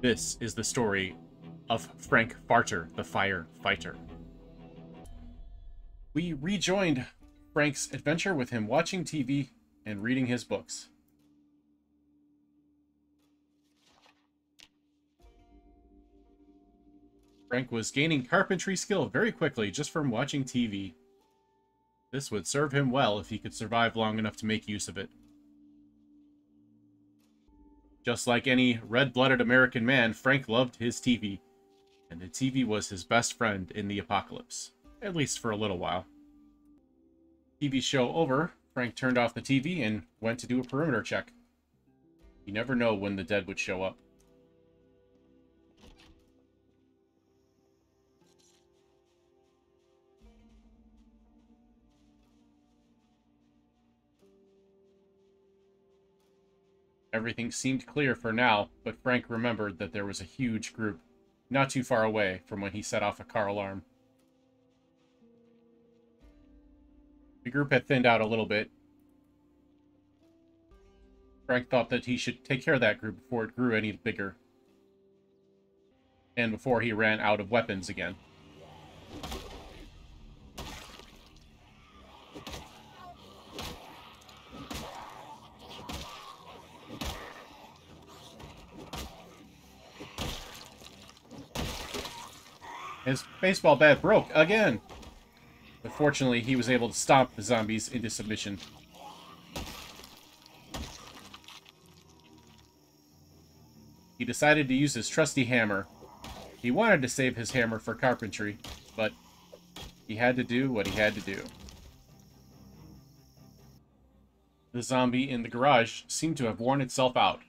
This is the story of Frank Farter, the firefighter. We rejoined Frank's adventure with him watching TV and reading his books. Frank was gaining carpentry skill very quickly just from watching TV. This would serve him well if he could survive long enough to make use of it. Just like any red-blooded American man, Frank loved his TV, and the TV was his best friend in the apocalypse, at least for a little while. TV show over, Frank turned off the TV and went to do a perimeter check. You never know when the dead would show up. Everything seemed clear for now, but Frank remembered that there was a huge group not too far away from when he set off a car alarm. The group had thinned out a little bit. Frank thought that he should take care of that group before it grew any bigger. And before he ran out of weapons again. His baseball bat broke again. But fortunately, he was able to stomp the zombies into submission. He decided to use his trusty hammer. He wanted to save his hammer for carpentry, but he had to do what he had to do. The zombie in the garage seemed to have worn itself out.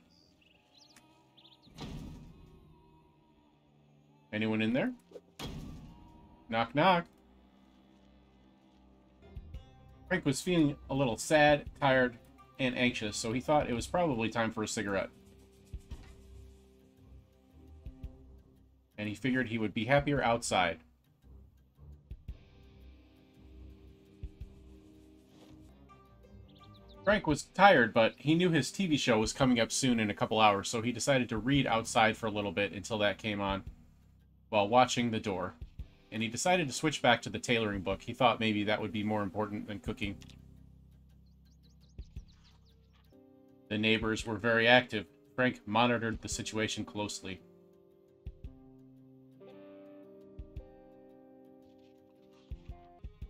Anyone in there? Knock, knock. Frank was feeling a little sad, tired, and anxious, so he thought it was probably time for a cigarette. And he figured he would be happier outside. Frank was tired, but he knew his TV show was coming up soon in a couple hours, so he decided to read outside for a little bit until that came on, while watching the door. And he decided to switch back to the tailoring book. He thought maybe that would be more important than cooking. The neighbors were very active. Frank monitored the situation closely.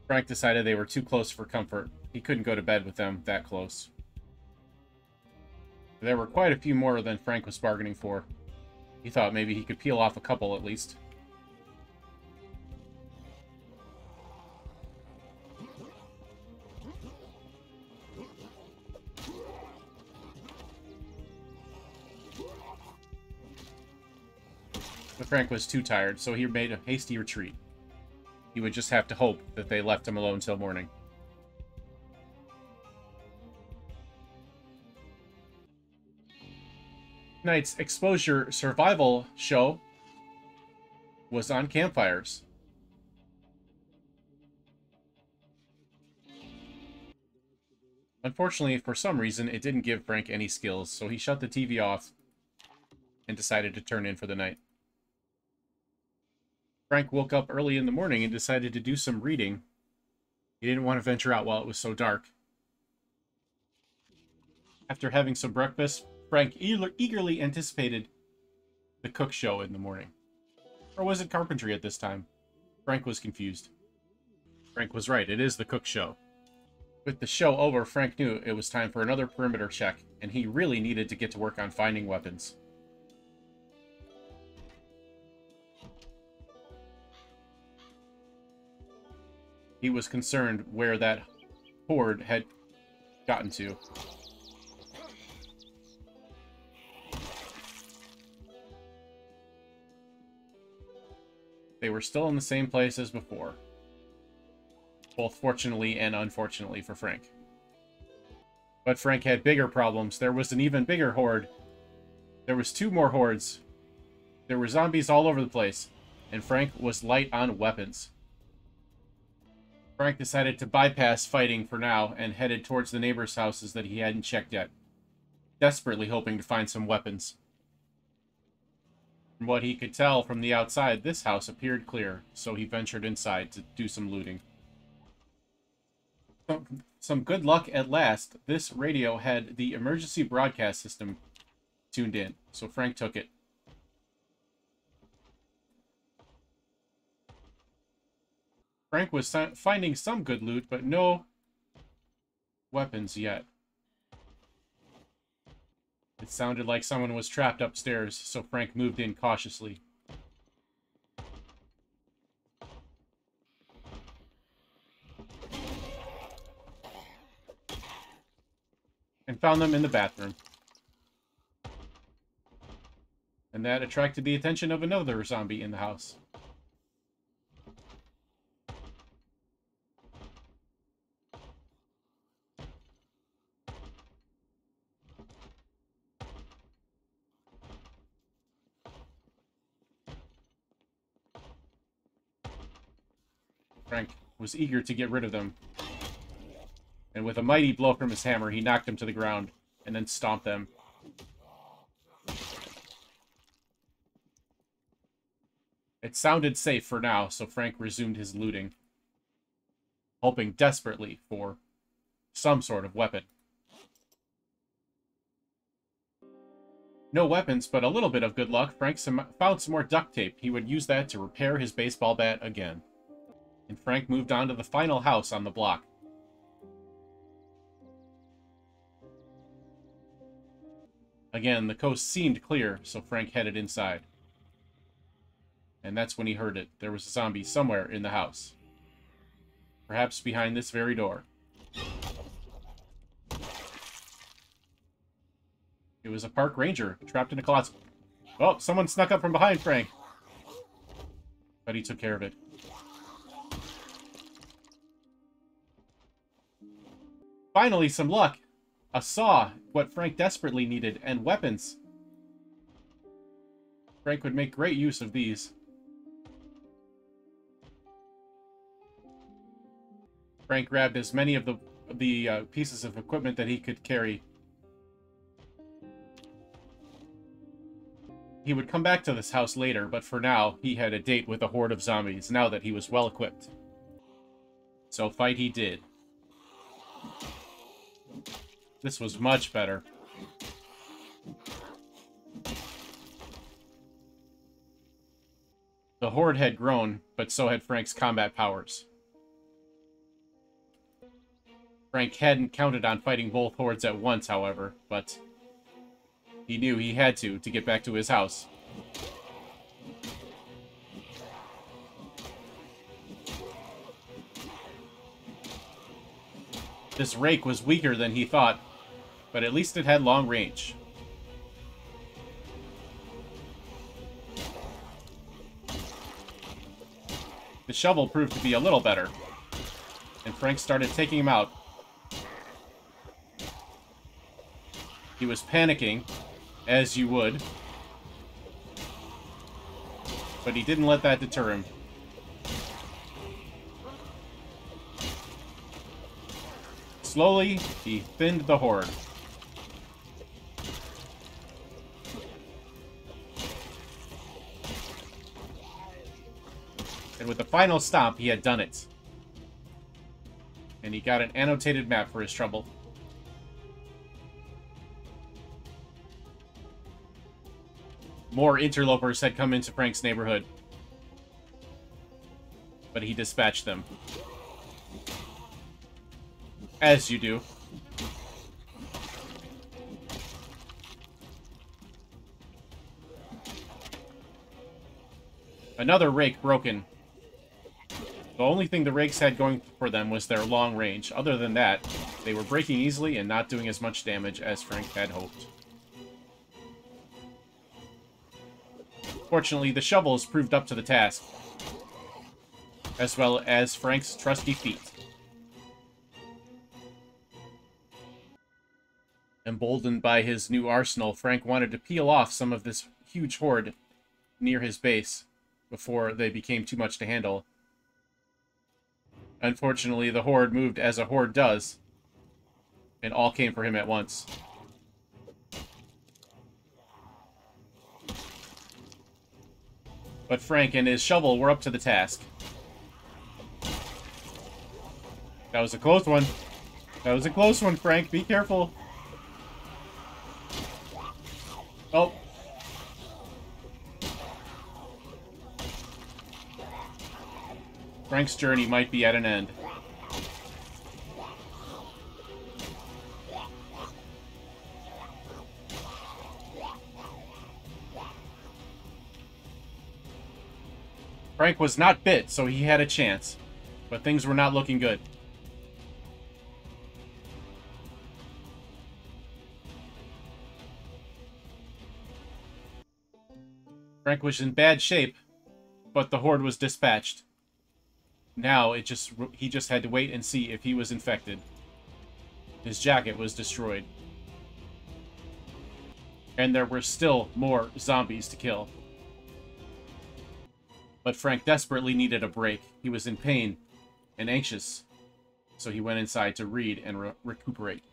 Frank decided they were too close for comfort. He couldn't go to bed with them that close. There were quite a few more than Frank was bargaining for. He thought maybe he could peel off a couple at least. But Frank was too tired, so he made a hasty retreat. He would just have to hope that they left him alone till morning. Tonight's exposure survival show was on campfires. Unfortunately, for some reason, it didn't give Frank any skills, so he shut the TV off and decided to turn in for the night. Frank woke up early in the morning and decided to do some reading. He didn't want to venture out while it was so dark. After having some breakfast, Frank eagerly anticipated the cook show in the morning. Or was it carpentry at this time? Frank was confused. Frank was right, it is the cook show. With the show over, Frank knew it was time for another perimeter check, and he really needed to get to work on finding weapons. He was concerned where that horde had gotten to. They were still in the same place as before. Both fortunately and unfortunately for Frank. But Frank had bigger problems. There was an even bigger horde. There was 2 more hordes. There were zombies all over the place. And Frank was light on weapons. Frank decided to bypass fighting for now and headed towards the neighbors' houses that he hadn't checked yet, desperately hoping to find some weapons. From what he could tell from the outside, this house appeared clear, so he ventured inside to do some looting. Some good luck at last. This radio had the emergency broadcast system tuned in, so Frank took it. Frank was finding some good loot, but no weapons yet. It sounded like someone was trapped upstairs, so Frank moved in cautiously. And found them in the bathroom. And that attracted the attention of another zombie in the house. Frank was eager to get rid of them. And with a mighty blow from his hammer, he knocked them to the ground, and then stomped them. It sounded safe for now, so Frank resumed his looting, hoping desperately for some sort of weapon. No weapons, but a little bit of good luck. Frank found some more duct tape. He would use that to repair his baseball bat again. And Frank moved on to the final house on the block. Again, the coast seemed clear, so Frank headed inside. And that's when he heard it. There was a zombie somewhere in the house. Perhaps behind this very door. It was a park ranger, trapped in a closet. Oh, someone snuck up from behind Frank. But he took care of it. Finally, some luck. A saw, what Frank desperately needed, and weapons. Frank would make great use of these. Frank grabbed as many of the pieces of equipment that he could carry. He would come back to this house later, but for now, he had a date with a horde of zombies, now that he was well equipped. So fight he did. This was much better. The horde had grown, but so had Frank's combat powers. Frank hadn't counted on fighting both hordes at once, however, but he knew he had to get back to his house. This rake was weaker than he thought, but at least it had long range. The shovel proved to be a little better, and Frank started taking him out. He was panicking, as you would, but he didn't let that deter him. Slowly, he thinned the horde. And with the final stomp, he had done it. And he got an annotated map for his trouble. More interlopers had come into Frank's neighborhood, but he dispatched them. As you do. Another rake broken. The only thing the rakes had going for them was their long range. Other than that, they were breaking easily and not doing as much damage as Frank had hoped. Fortunately, the shovels proved up to the task, as well as Frank's trusty feet. Emboldened by his new arsenal, Frank wanted to peel off some of this huge horde near his base before they became too much to handle. Unfortunately, the horde moved as a horde does, and all came for him at once. But Frank and his shovel were up to the task. That was a close one. That was a close one, Frank. Be careful. Oh. Frank's journey might be at an end. Frank was not bit, so he had a chance. But things were not looking good. Frank was in bad shape, but the horde was dispatched. Now he just had to wait and see if he was infected. His jacket was destroyed. And there were still more zombies to kill. But Frank desperately needed a break. He was in pain and anxious, so he went inside to read and recuperate.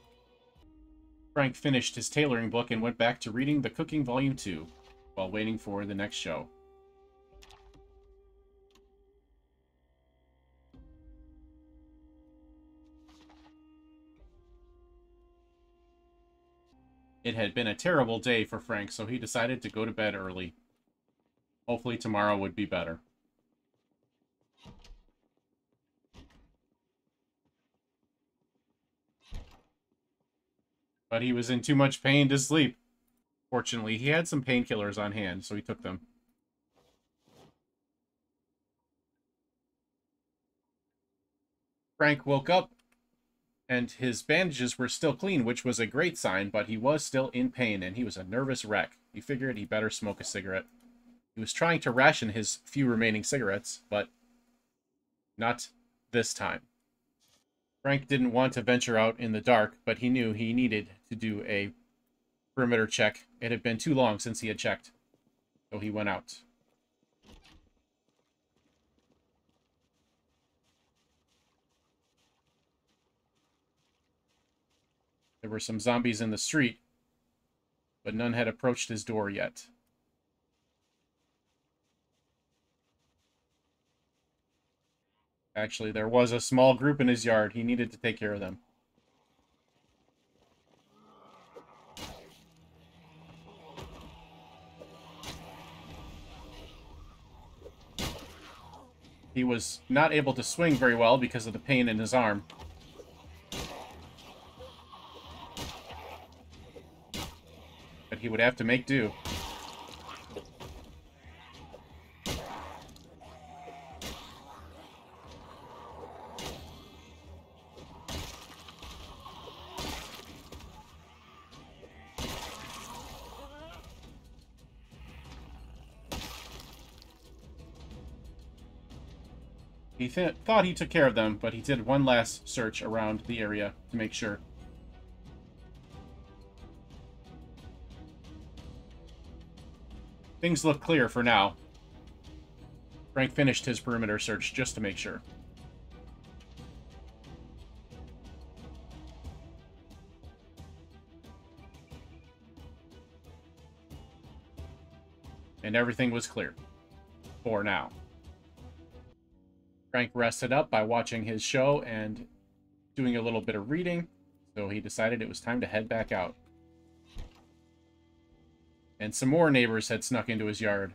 Frank finished his tailoring book and went back to reading The Cooking Volume 2 while waiting for the next show. It had been a terrible day for Frank, so he decided to go to bed early. Hopefully tomorrow would be better. But he was in too much pain to sleep. Fortunately, he had some painkillers on hand, so he took them. Frank woke up, and his bandages were still clean, which was a great sign, but he was still in pain, and he was a nervous wreck. He figured he better smoke a cigarette. He was trying to ration his few remaining cigarettes, but not this time. Frank didn't want to venture out in the dark, but he knew he needed to do a perimeter check. It had been too long since he had checked, so he went out. There were some zombies in the street, but none had approached his door yet. Actually, there was a small group in his yard. He needed to take care of them. He was not able to swing very well because of the pain in his arm. But he would have to make do. He thought he took care of them, but he did one last search around the area to make sure. Things look clear for now. Frank finished his perimeter search just to make sure. And everything was clear. For now. Frank rested up by watching his show and doing a little bit of reading, so he decided it was time to head back out. And some more neighbors had snuck into his yard.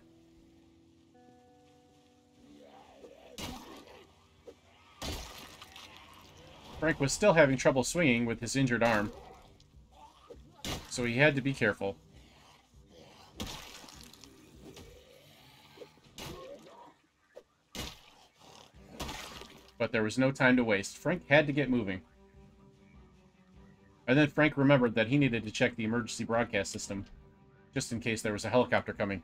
Frank was still having trouble swinging with his injured arm, so he had to be careful. But there was no time to waste. Frank had to get moving. And then Frank remembered that he needed to check the emergency broadcast system, just in case there was a helicopter coming.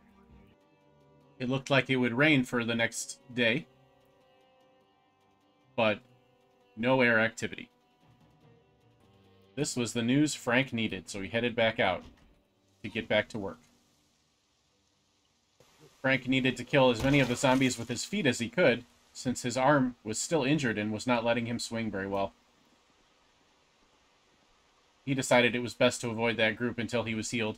It looked like it would rain for the next day, but no air activity. This was the news Frank needed, so he headed back out to get back to work. Frank needed to kill as many of the zombies with his feet as he could, since his arm was still injured and was not letting him swing very well. He decided it was best to avoid that group until he was healed.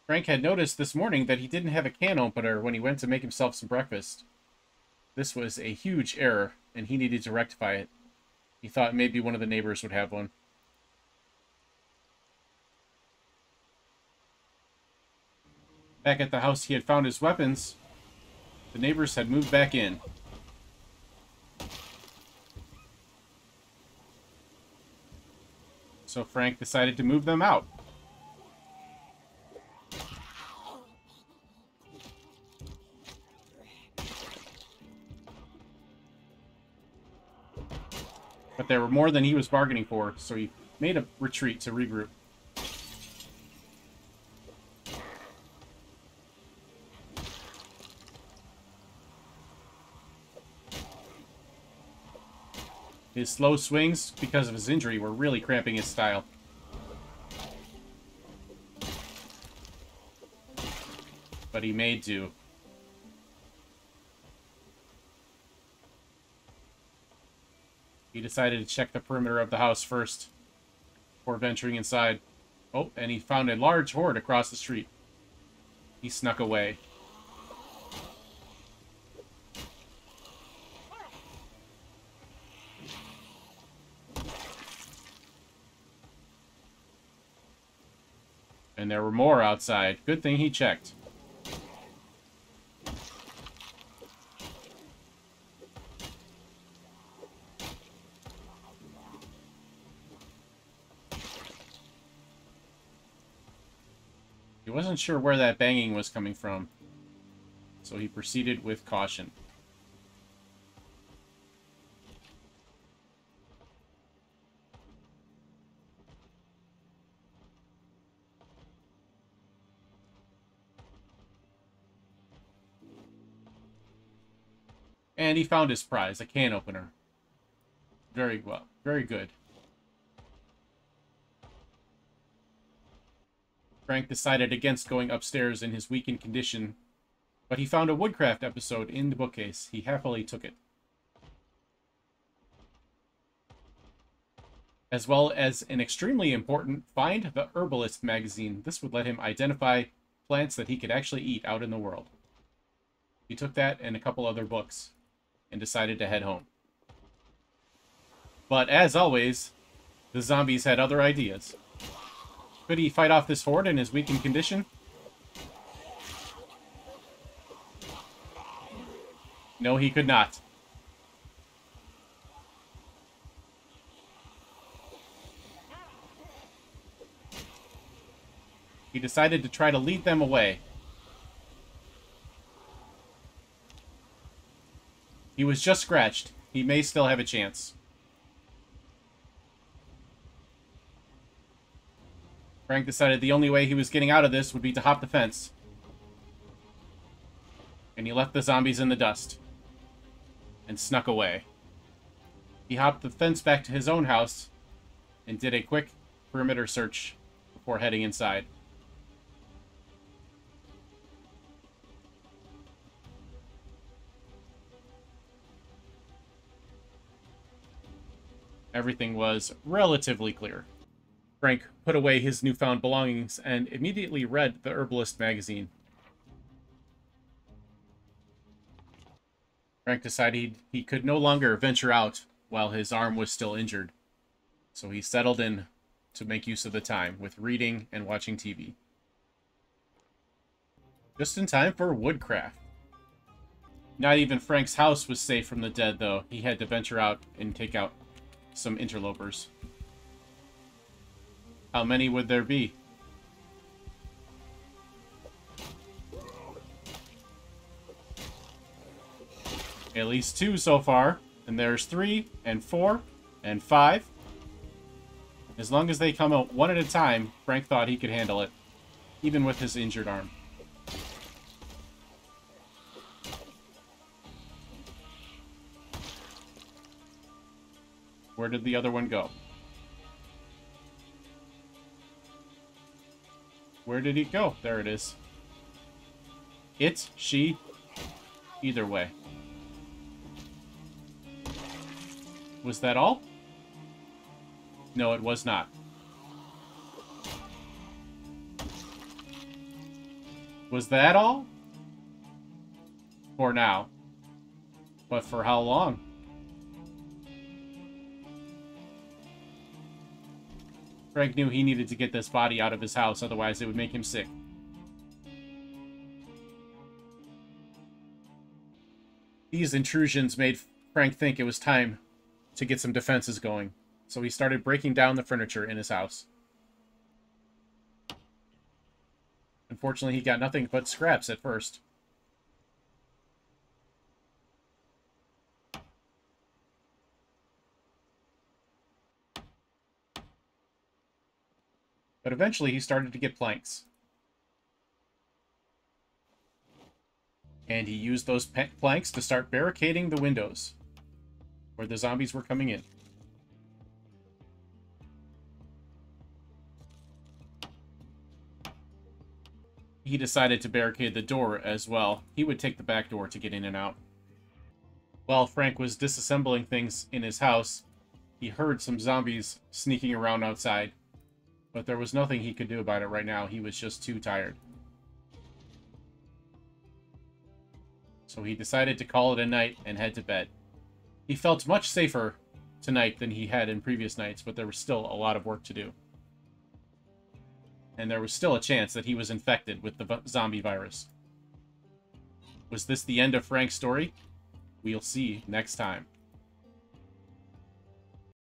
Frank had noticed this morning that he didn't have a can opener when he went to make himself some breakfast. This was a huge error, and he needed to rectify it. He thought maybe one of the neighbors would have one. Back at the house, he had found his weapons. The neighbors had moved back in. So Frank decided to move them out. But there were more than he was bargaining for, so he made a retreat to regroup. His slow swings, because of his injury, were really cramping his style. But he made do. He decided to check the perimeter of the house first before venturing inside. Oh, and he found a large horde across the street. He snuck away. And there were more outside. Good thing he checked. He wasn't sure where that banging was coming from, so he proceeded with caution. And he found his prize, a can opener. Very well, very good. Frank decided against going upstairs in his weakened condition, but he found a Woodcraft episode in the bookcase. He happily took it. As well as an extremely important Find the Herbalist magazine. This would let him identify plants that he could actually eat out in the world. He took that and a couple other books and decided to head home. But as always, the zombies had other ideas. Could he fight off this horde in his weakened condition? No, he could not. He decided to try to lead them away. He was just scratched. He may still have a chance. Frank decided the only way he was getting out of this would be to hop the fence. And he left the zombies in the dust. And snuck away. He hopped the fence back to his own house and did a quick perimeter search before heading inside. Everything was relatively clear. Frank put away his newfound belongings and immediately read the Herbalist magazine. Frank decided he could no longer venture out while his arm was still injured, so he settled in to make use of the time with reading and watching TV. Just in time for Woodcraft. Not even Frank's house was safe from the dead, though. He had to venture out and take out some interlopers. How many would there be? At least 2 so far. And there's 3 and 4 and 5. As long as they come out one at a time, Frank thought he could handle it, even with his injured arm. Where did the other one go? Where did he go? There it is. It, she, either way. Was that all? No, it was not. Was that all? For now. But for how long? Frank knew he needed to get this body out of his house, otherwise it would make him sick. These intrusions made Frank think it was time to get some defenses going, so he started breaking down the furniture in his house. Unfortunately, he got nothing but scraps at first. But eventually he started to get planks. And he used those planks to start barricading the windows where the zombies were coming in. He decided to barricade the door as well. He would take the back door to get in and out. While Frank was disassembling things in his house, he heard some zombies sneaking around outside. But there was nothing he could do about it right now. He was just too tired. So he decided to call it a night and head to bed. He felt much safer tonight than he had in previous nights, but there was still a lot of work to do. And there was still a chance that he was infected with the zombie virus. Was this the end of Frank's story? We'll see next time.